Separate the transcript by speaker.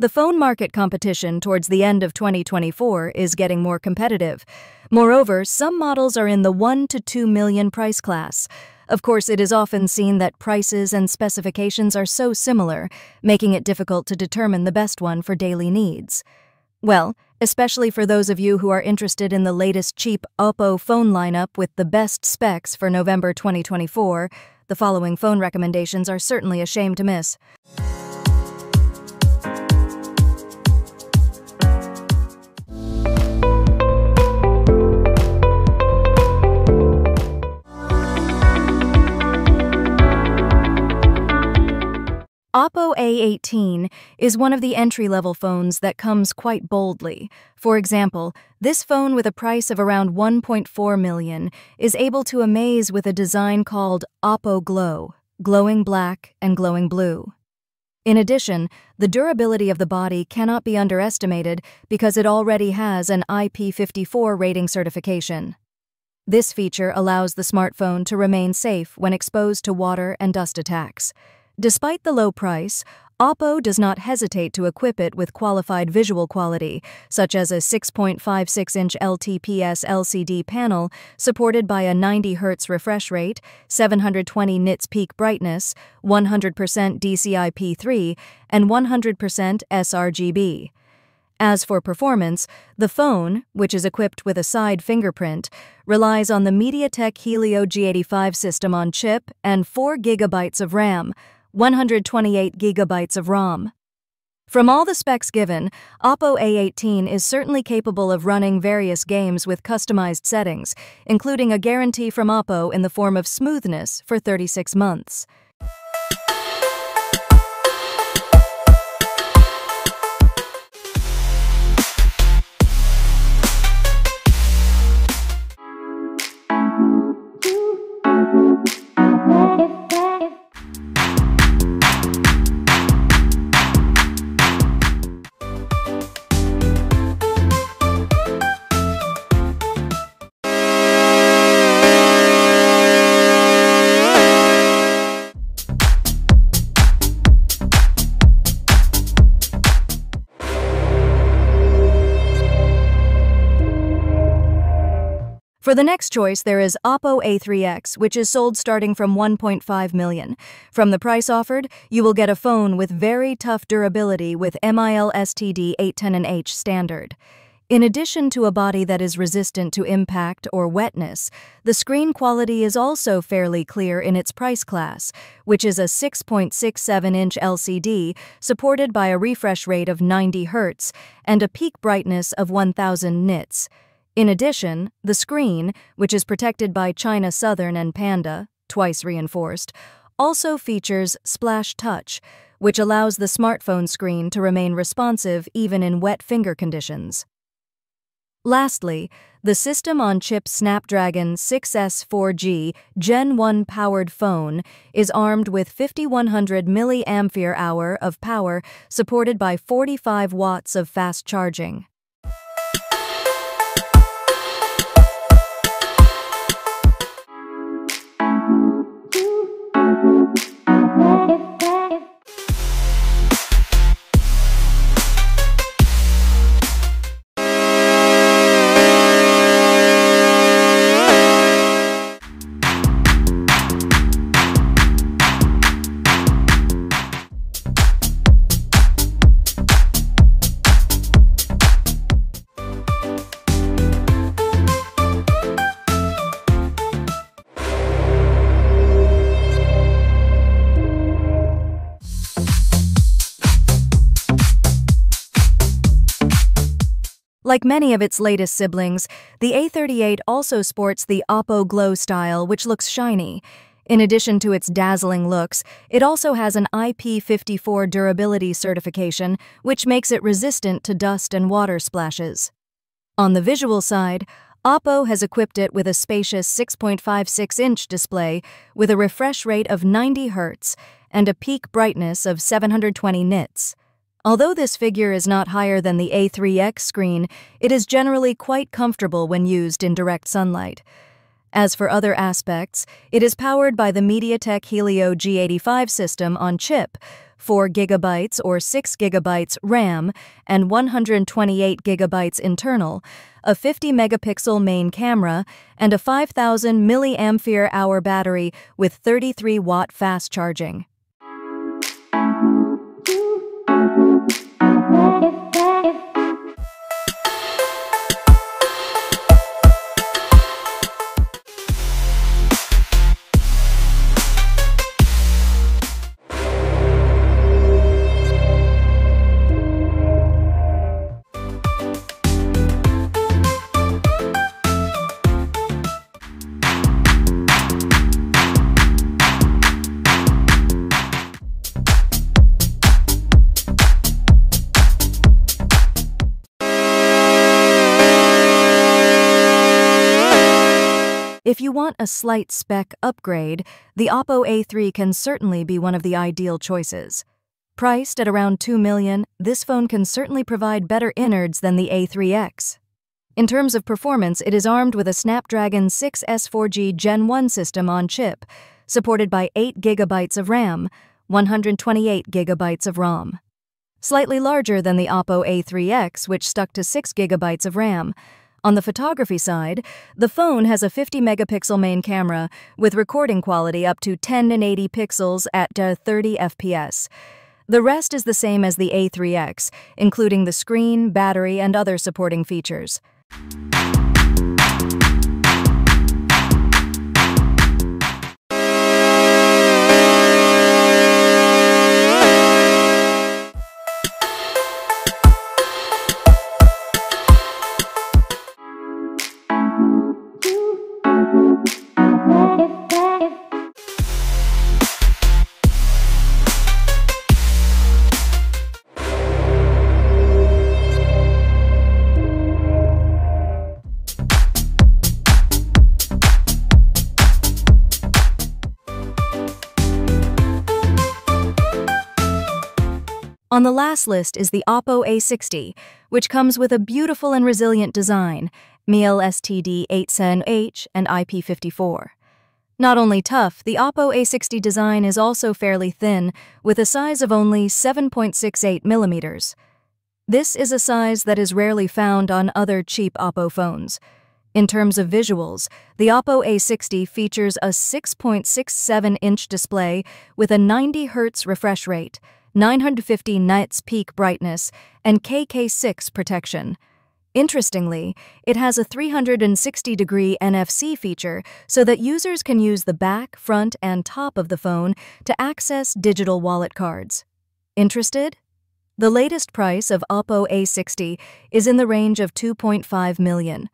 Speaker 1: The phone market competition towards the end of 2024 is getting more competitive. Moreover, some models are in the 1 to 2 million price class. Of course, it is often seen that prices and specifications are so similar, making it difficult to determine the best one for daily needs. Well, especially for those of you who are interested in the latest cheap OPPO phone lineup with the best specs for November 2024, the following phone recommendations are certainly a shame to miss. Oppo A18 is one of the entry-level phones that comes quite boldly. For example, this phone with a price of around 1.4 million is able to amaze with a design called Oppo Glow, glowing black and glowing blue. In addition, the durability of the body cannot be underestimated because it already has an IP54 rating certification. This feature allows the smartphone to remain safe when exposed to water and dust attacks. Despite the low price, Oppo does not hesitate to equip it with qualified visual quality, such as a 6.56-inch LTPS LCD panel supported by a 90 Hz refresh rate, 720 nits peak brightness, 100% DCI-P3, and 100% sRGB. As for performance, the phone, which is equipped with a side fingerprint, relies on the MediaTek Helio G85 system on chip and 4 GB of RAM, 128 GB of ROM. From all the specs given, Oppo A18 is certainly capable of running various games with customized settings, including a guarantee from Oppo in the form of smoothness for 36 months. For the next choice, there is Oppo A3X, which is sold starting from 1.5 million. From the price offered, you will get a phone with very tough durability with MIL-STD810H standard. In addition to a body that is resistant to impact or wetness, the screen quality is also fairly clear in its price class, which is a 6.67-inch LCD supported by a refresh rate of 90 Hz and a peak brightness of 1000 nits. In addition, the screen, which is protected by China Southern and Panda, twice reinforced, also features Splash Touch, which allows the smartphone screen to remain responsive even in wet finger conditions. Lastly, the system-on-chip Snapdragon 6S 4G Gen 1 powered phone is armed with 5100 mAh of power supported by 45 watts of fast charging. Like many of its latest siblings, the A38 also sports the Oppo Glow style, which looks shiny. In addition to its dazzling looks, it also has an IP54 durability certification, which makes it resistant to dust and water splashes. On the visual side, Oppo has equipped it with a spacious 6.56-inch display with a refresh rate of 90 Hz and a peak brightness of 720 nits. Although this figure is not higher than the A3X screen, it is generally quite comfortable when used in direct sunlight. As for other aspects, it is powered by the MediaTek Helio G85 system on chip, 4 GB or 6 GB RAM, and 128 GB internal, a 50-megapixel main camera, and a 5,000 mAh battery with 33-watt fast charging. If you want a slight spec upgrade, the Oppo A3 can certainly be one of the ideal choices. Priced at around $2 million, this phone can certainly provide better innards than the A3X. In terms of performance, it is armed with a Snapdragon 6S 4G Gen 1 system on chip, supported by 8 GB of RAM, 128 GB of ROM. Slightly larger than the Oppo A3X, which stuck to 6 GB of RAM. On the photography side, the phone has a 50-megapixel main camera with recording quality up to 1080 pixels at 30 FPS. The rest is the same as the A3X, including the screen, battery, and other supporting features. On the last list is the Oppo A60, which comes with a beautiful and resilient design, LSTD810H and IP54. Not only tough, the Oppo A60 design is also fairly thin, with a size of only 7.68 millimeters. This is a size that is rarely found on other cheap Oppo phones. In terms of visuals, the Oppo A60 features a 6.67-inch display with a 90 Hz refresh rate, 950 nits peak brightness, and KK6 protection. Interestingly, it has a 360-degree NFC feature so that users can use the back, front, and top of the phone to access digital wallet cards. Interested? The latest price of Oppo A60 is in the range of $2.5 million.